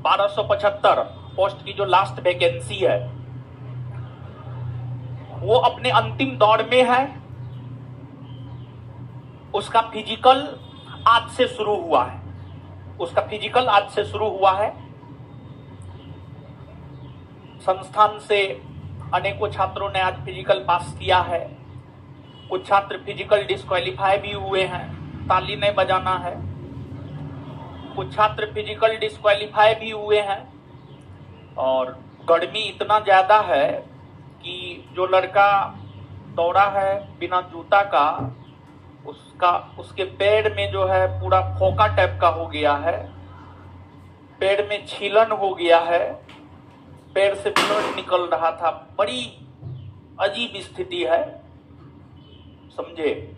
1275 post की जो last vacancy है वो अपने अंतिम दौर में है। उसका फिजिकल आज से शुरू हुआ है। संस्थान से अनेकों छात्रों ने आज फिजिकल पास किया है। कुछ छात्र फिजिकल डिस्क्वालीफाई भी हुए हैं, ताली नहीं बजाना है। कुछ छात्र फिजिकल डिस्क्वालीफाई भी हुए हैं। और गर्मी इतना ज्यादा है कि जो लड़का दौड़ा है बिना जूता का, उसके पैर में जो है पूरा फोका टाइप का हो गया है, पैर में छीलन हो गया है, पैर से ब्लड निकल रहा था। बड़ी अजीब स्थिति है, समझे।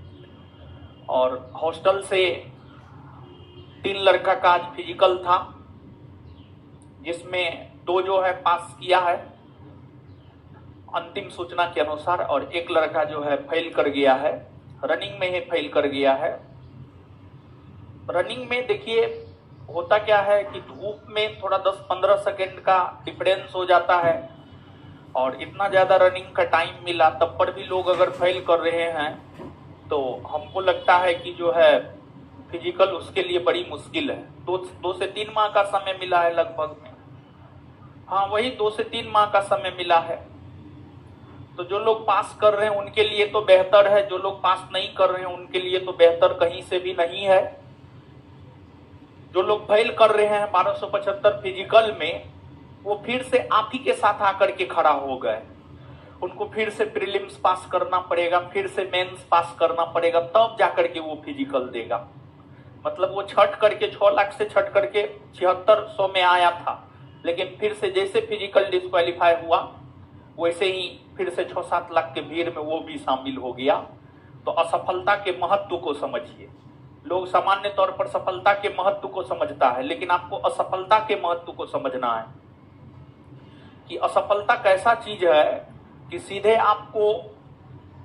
और हॉस्टल से 3 लड़का का आज फिजिकल था, जिसमें 2 जो है पास किया है अंतिम सूचना के अनुसार, और 1 लड़का जो है फेल कर गया है, रनिंग में ही फेल कर गया है। रनिंग में देखिए होता क्या है कि धूप में थोड़ा 10-15 सेकेंड का डिफरेंस हो जाता है, और इतना ज्यादा रनिंग का टाइम मिला तब पर भी लोग अगर फेल कर रहे हैं तो हमको लगता है कि जो है फिजिकल उसके लिए बड़ी मुश्किल है। 2 से 3 माह का समय मिला है लगभग में, हाँ वही 2 से 3 माह का समय मिला है। तो जो लोग पास कर रहे हैं उनके लिए तो बेहतर है, जो लोग पास नहीं कर रहे हैं उनके लिए तो बेहतर कहीं से भी नहीं है। जो लोग फेल कर रहे हैं 1275 फिजिकल में, वो फिर से आप ही के साथ आकर के खड़ा हो गए। उनको फिर से प्रीलिम्स पास करना पड़ेगा, फिर से मेंस पास करना पड़ेगा, तब जाकर के वो फिजिकल देगा। मतलब वो छठ करके 6 लाख से छठ करके 7600 में आया था, लेकिन फिर से जैसे फिजिकल डिस्क्वालीफाई हुआ वैसे ही फिर से 6-7 लाख के भीड़ में वो भी शामिल हो गया। तो असफलता के महत्व को समझिए। लोग सामान्य तौर पर सफलता के महत्व को समझता है, लेकिन आपको असफलता के महत्व को समझना है कि असफलता कैसा चीज है कि सीधे आपको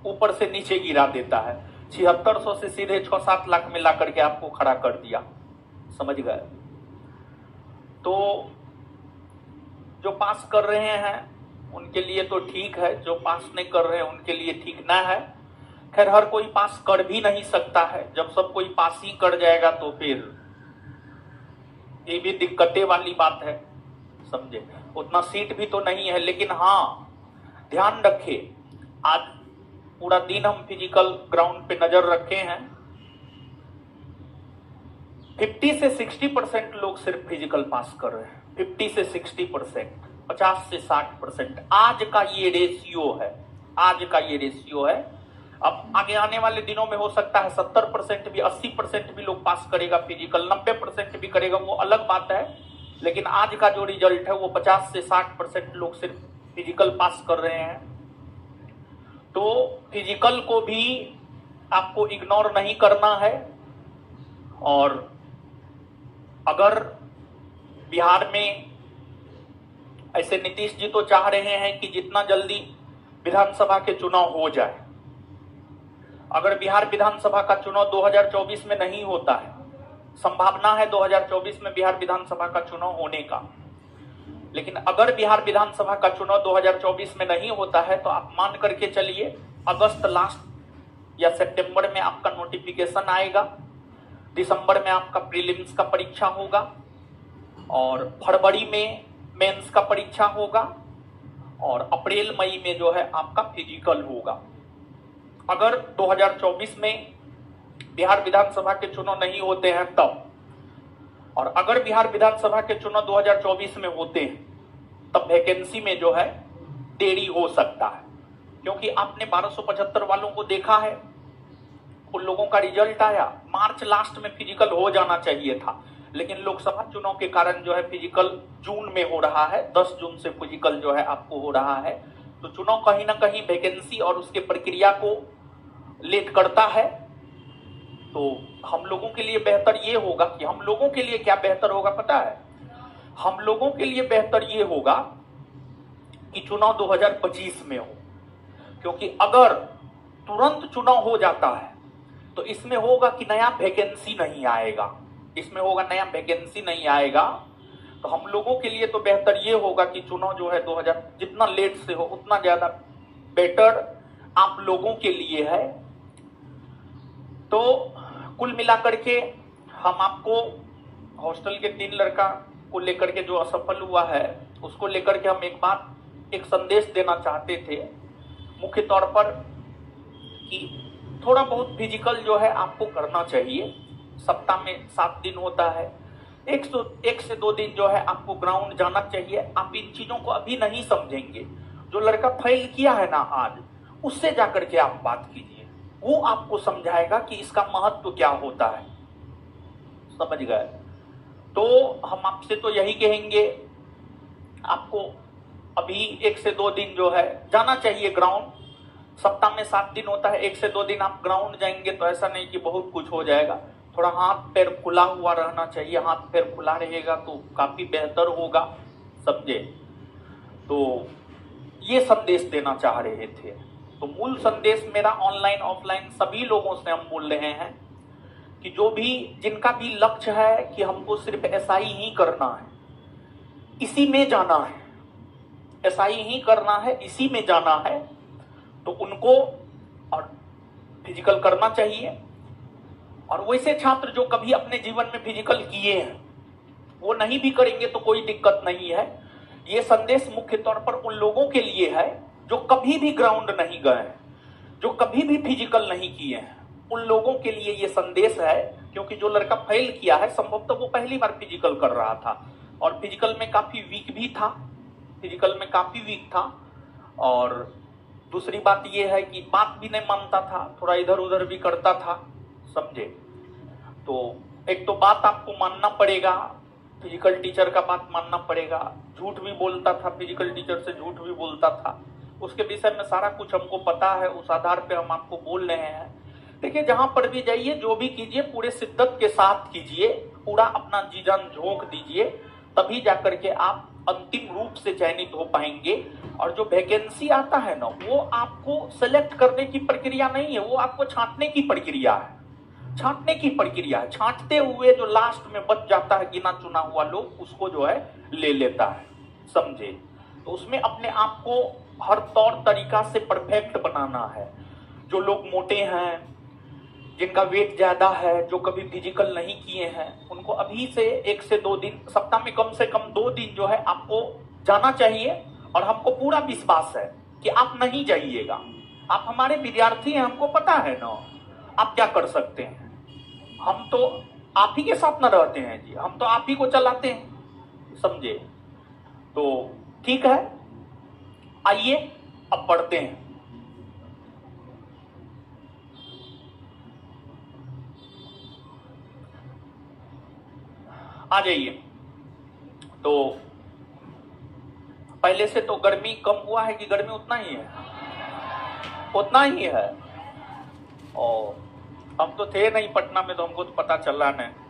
ऊपर से नीचे गिरा देता है। 7600 से सीधे 6-7 लाख में ला करके आपको खड़ा कर दिया, समझ गए। तो जो पास कर रहे हैं उनके लिए तो ठीक है, जो पास नहीं कर रहे हैं उनके लिए ठीक ना है। खैर हर कोई पास कर भी नहीं सकता है। जब सब कोई पास ही कर जाएगा तो फिर ये भी दिक्कतें वाली बात है, समझे। उतना सीट भी तो नहीं है, लेकिन हाँ ध्यान रखिए आज पूरा दिन हम फिजिकल ग्राउंड पे नजर रखे हैं। 50 से 60% लोग सिर्फ फिजिकल पास कर रहे हैं। 50 से 60%, 50 से 60% आज का ये रेशियो है। अब आगे आने वाले दिनों में हो सकता है 70% भी, 80% भी लोग पास करेगा फिजिकल, 90% भी करेगा, वो अलग बात है। लेकिन आज का जो रिजल्ट है वो 50 से 60% लोग सिर्फ फिजिकल पास कर रहे हैं। तो फिजिकल को भी आपको इग्नोर नहीं करना है। और अगर बिहार में ऐसे नीतीश जी तो चाह रहे हैं कि जितना जल्दी विधानसभा के चुनाव हो जाए। अगर बिहार विधानसभा का चुनाव 2024 में नहीं होता है, संभावना है 2024 में बिहार विधानसभा का चुनाव होने का, लेकिन अगर बिहार विधानसभा का चुनाव 2024 में नहीं होता है तो आप मान करके चलिए अगस्त लास्ट या सितंबर में आपका नोटिफिकेशन आएगा, दिसंबर में आपका प्रीलिम्स का परीक्षा होगा, और फरवरी में मेंस का परीक्षा होगा, और अप्रैल मई में जो है आपका फिजिकल होगा। अगर 2024 में बिहार विधानसभा के चुनाव नहीं होते हैं तब, और अगर बिहार विधानसभा के चुनाव 2024 में होते हैं तब वैकेंसी में जो है देरी हो सकता है। क्योंकि आपने 1275 वालों को देखा है, उन लोगों का रिजल्ट आया मार्च लास्ट में फिजिकल हो जाना चाहिए था, लेकिन लोकसभा चुनाव के कारण जो है फिजिकल जून में हो रहा है। 10 जून से फिजिकल जो है आपको हो रहा है। तो चुनाव कहीं ना कहीं वैकेंसी और उसके प्रक्रिया को लेट करता है। तो हम लोगों के लिए बेहतर ये होगा कि हम लोगों के लिए क्या बेहतर होगा पता है? हम लोगों के लिए बेहतर ये होगा कि चुनाव 2025 में हो। क्योंकि अगर तुरंत चुनाव हो जाता है तो इसमें होगा कि नया वैकेंसी नहीं आएगा, तो हम लोगों के लिए तो बेहतर ये होगा कि चुनाव जो है 2000 जितना लेट से हो उतना ज्यादा बेटर आप लोगों के लिए है। तो कुल मिलाकर के हम आपको हॉस्टल के 3 लड़का को लेकर के जो असफल हुआ है उसको लेकर के हम एक संदेश देना चाहते थे, मुख्य तौर पर कि थोड़ा बहुत फिजिकल जो है आपको करना चाहिए। सप्ताह में 7 दिन होता है, 1 से 2 दिन जो है आपको ग्राउंड जाना चाहिए। आप इन चीजों को अभी नहीं समझेंगे। जो लड़का फेल किया है ना आज, उससे जाकर के आप बात कीजिए, वो आपको समझाएगा कि इसका महत्व क्या होता है। समझ गए? तो हम आपसे तो यही कहेंगे, आपको अभी 1 से 2 दिन जो है जाना चाहिए ग्राउंड। सप्ताह में 7 दिन होता है, 1 से 2 दिन आप ग्राउंड जाएंगे तो ऐसा नहीं कि बहुत कुछ हो जाएगा। थोड़ा हाथ पैर खुला हुआ रहना चाहिए, हाथ पैर खुला रहेगा तो काफी बेहतर होगा। समझे? तो ये संदेश देना चाह रहे थे। तो मूल संदेश मेरा ऑनलाइन ऑफलाइन सभी लोगों से हम बोल रहे हैं कि जो भी जिनका भी लक्ष्य है कि हमको सिर्फ एसआई ही करना है, इसी में जाना है, एसआई ही करना है, इसी में जाना है, तो उनको और फिजिकल करना चाहिए। और वैसे छात्र जो कभी अपने जीवन में फिजिकल किए हैं वो नहीं भी करेंगे तो कोई दिक्कत नहीं है। ये संदेश मुख्य तौर पर उन लोगों के लिए है जो कभी भी ग्राउंड नहीं गए हैं, जो कभी भी फिजिकल नहीं किए हैं, उन लोगों के लिए ये संदेश है। क्योंकि जो लड़का फेल किया है संभवतः वो पहली बार फिजिकल कर रहा था और फिजिकल में काफी वीक भी था, फिजिकल में काफी वीक था। और दूसरी बात ये है कि बात भी नहीं मानता था, थोड़ा इधर उधर भी करता था। समझे? तो एक तो बात आपको मानना पड़ेगा, फिजिकल टीचर का बात मानना पड़ेगा। झूठ भी बोलता था, फिजिकल टीचर से झूठ भी बोलता था, उसके विषय में सारा कुछ हमको पता है, उस आधार पे हम आपको बोल रहे हैं। देखिए, जहां पर भी जाइए, जो भी कीजिए पूरे शिद्दत के साथ कीजिए, पूरा अपना जी जान झोंक दीजिए, तभी जाकर के आप अंतिम रूप से चयनित हो पाएंगे। और जो वैकेंसी आता है ना, वो आपको सेलेक्ट करने की प्रक्रिया नहीं है, वो आपको छांटने की प्रक्रिया है, छांटने की प्रक्रिया है। छांटते हुए जो लास्ट में बच जाता है गिना चुना हुआ लोग, उसको जो है ले लेता है। समझे? तो उसमें अपने आप को हर तौर तरीका से परफेक्ट बनाना है। जो लोग मोटे हैं, जिनका वेट ज्यादा है, जो कभी फिजिकल नहीं किए हैं, उनको अभी से 1 से 2 दिन, सप्ताह में कम से कम 2 दिन जो है आपको जाना चाहिए। और हमको पूरा विश्वास है कि आप नहीं जाइएगा। आप हमारे विद्यार्थी हैं, हमको पता है ना आप क्या कर सकते हैं। हम तो आप ही के साथ न रहते हैं जी, हम तो आप ही को चलाते हैं। समझे? तो ठीक है, आइए अब पढ़ते हैं। आ जाइए। तो पहले से तो गर्मी कम हुआ है कि गर्मी उतना ही है? उतना ही है। और हम तो थे नहीं पटना में, तो हमको तो पता चल रहा नहीं।